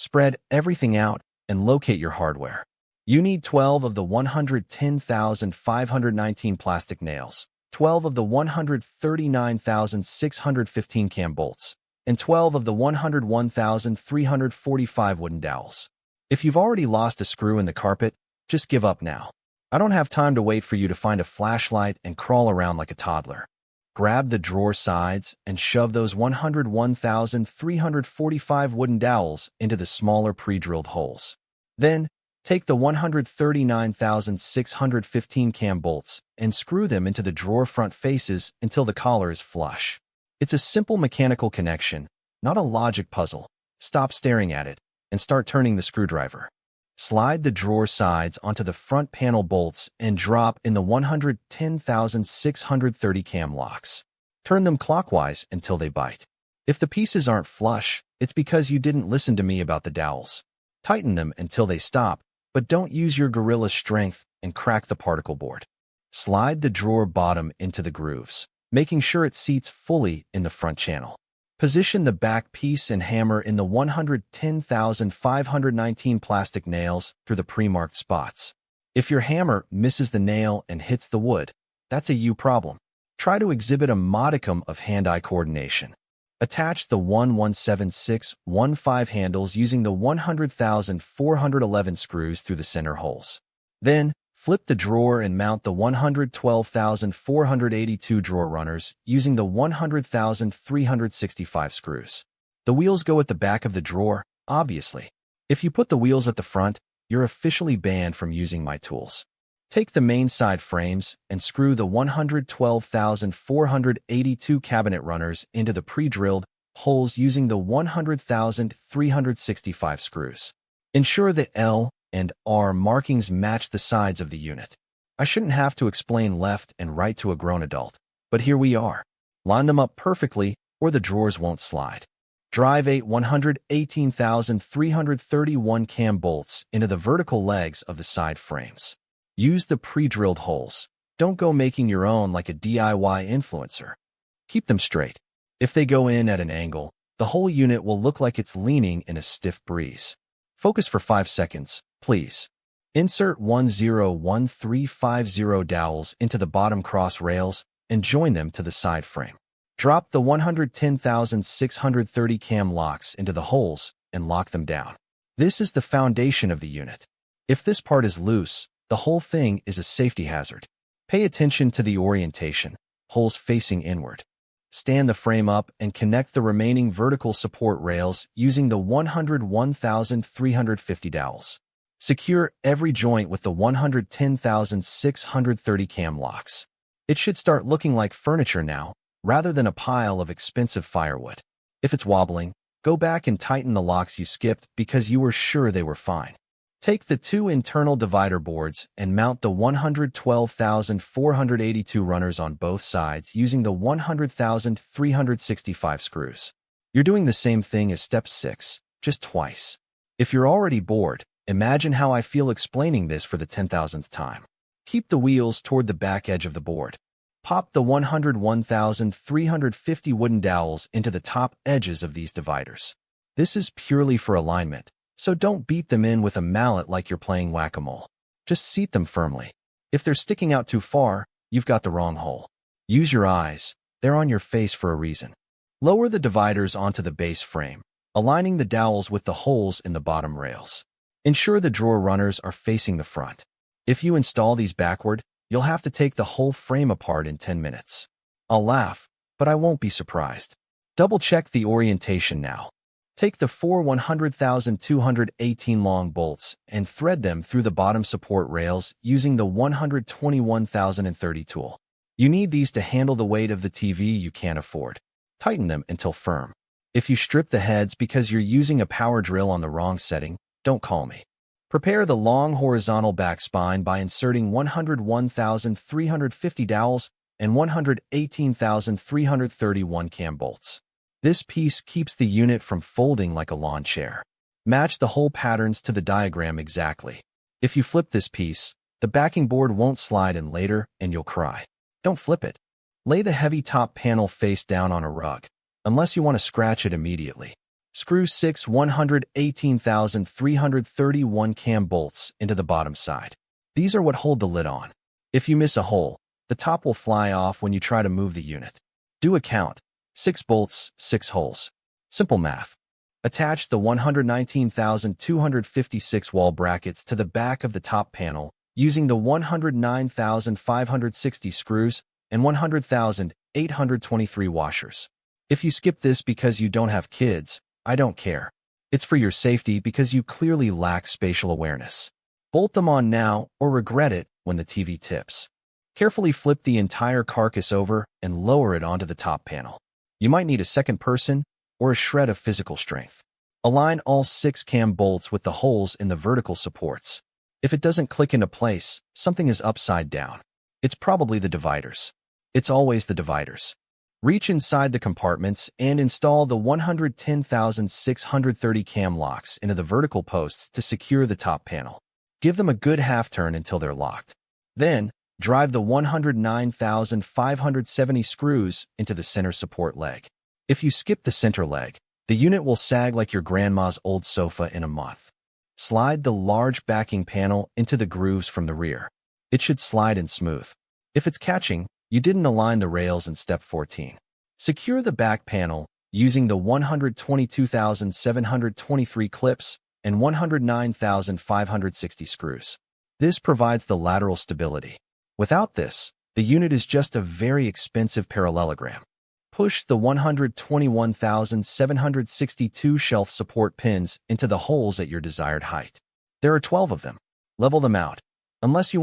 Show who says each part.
Speaker 1: Spread everything out and locate your hardware. You need 12 of the 110,519 plastic nails, 12 of the 139,615 cam bolts, and 12 of the 101,345 wooden dowels. If you've already lost a screw in the carpet, just give up now. I don't have time to wait for you to find a flashlight and crawl around like a toddler. Grab the drawer sides and shove those 101,345 wooden dowels into the smaller pre-drilled holes. Then, take the 139,615 cam bolts and screw them into the drawer front faces until the collar is flush. It's a simple mechanical connection, not a logic puzzle. Stop staring at it and start turning the screwdriver. Slide the drawer sides onto the front panel bolts and drop in the 110,630 cam locks. Turn them clockwise until they bite. If the pieces aren't flush, it's because you didn't listen to me about the dowels. Tighten them until they stop, but don't use your gorilla strength and crack the particle board. Slide the drawer bottom into the grooves, making sure it seats fully in the front channel. Position the back piece and hammer in the 110,519 plastic nails through the pre-marked spots. If your hammer misses the nail and hits the wood, that's a you problem. Try to exhibit a modicum of hand-eye coordination. Attach the 117,615 handles using the 100,411 screws through the center holes. Then, flip the drawer and mount the 112,482 drawer runners using the 100,365 screws. The wheels go at the back of the drawer, obviously. If you put the wheels at the front, you're officially banned from using my tools. Take the main side frames and screw the 112,482 cabinet runners into the pre-drilled holes using the 100,365 screws. Ensure the L and R markings match the sides of the unit. I shouldn't have to explain left and right to a grown adult, but here we are. Line them up perfectly or the drawers won't slide. Drive 118,331 cam bolts into the vertical legs of the side frames. Use the pre-drilled holes. Don't go making your own like a DIY influencer. Keep them straight. If they go in at an angle, the whole unit will look like it's leaning in a stiff breeze. Focus for 5 seconds, please. Insert 101350 dowels into the bottom cross rails and join them to the side frame. Drop the 110,630 cam locks into the holes and lock them down. This is the foundation of the unit. If this part is loose, the whole thing is a safety hazard. Pay attention to the orientation, holes facing inward. Stand the frame up and connect the remaining vertical support rails using the 101,350 dowels. Secure every joint with the 110,630 cam locks. It should start looking like furniture now, rather than a pile of expensive firewood. If it's wobbling, go back and tighten the locks you skipped because you were sure they were fine. Take the 2 internal divider boards and mount the 112,482 runners on both sides using the 100,365 screws. You're doing the same thing as step 6, just twice. If you're already bored, imagine how I feel explaining this for the 10,000th time. Keep the wheels toward the back edge of the board. Pop the 101,350 wooden dowels into the top edges of these dividers. This is purely for alignment, so don't beat them in with a mallet like you're playing whack-a-mole. Just seat them firmly. If they're sticking out too far, you've got the wrong hole. Use your eyes. They're on your face for a reason. Lower the dividers onto the base frame, aligning the dowels with the holes in the bottom rails. Ensure the drawer runners are facing the front. If you install these backward, you'll have to take the whole frame apart in 10 minutes. I'll laugh, but I won't be surprised. Double-check the orientation now. Take the 4 100,218 long bolts and thread them through the bottom support rails using the 121,030 tool. You need these to handle the weight of the TV you can't afford. Tighten them until firm. If you strip the heads because you're using a power drill on the wrong setting, don't call me. Prepare the long horizontal back spine by inserting 101,350 dowels and 118,331 cam bolts. This piece keeps the unit from folding like a lawn chair. Match the hole patterns to the diagram exactly. If you flip this piece, the backing board won't slide in later and you'll cry. Don't flip it. Lay the heavy top panel face down on a rug, unless you want to scratch it immediately. Screw 6 118,331 cam bolts into the bottom side. These are what hold the lid on. If you miss a hole, the top will fly off when you try to move the unit. Do a count. 6 bolts, 6 holes. Simple math. Attach the 119,256 wall brackets to the back of the top panel using the 109,560 screws and 100,823 washers. If you skip this because you don't have kids, I don't care. It's for your safety because you clearly lack spatial awareness. Bolt them on now or regret it when the TV tips. Carefully flip the entire carcass over and lower it onto the top panel. You might need a second person or a shred of physical strength. Align all 6 cam bolts with the holes in the vertical supports. If it doesn't click into place, something is upside down. It's probably the dividers. It's always the dividers. Reach inside the compartments and install the 110,630 cam locks into the vertical posts to secure the top panel. Give them a good half turn until they're locked. Then, drive the 109,570 screws into the center support leg. If you skip the center leg, the unit will sag like your grandma's old sofa in a month. Slide the large backing panel into the grooves from the rear. It should slide in smooth. If it's catching, you didn't align the rails in step 14. Secure the back panel using the 122,723 clips and 109,560 screws. This provides the lateral stability. Without this, the unit is just a very expensive parallelogram. Push the 121,762 shelf support pins into the holes at your desired height. There are 12 of them. Level them out. Unless you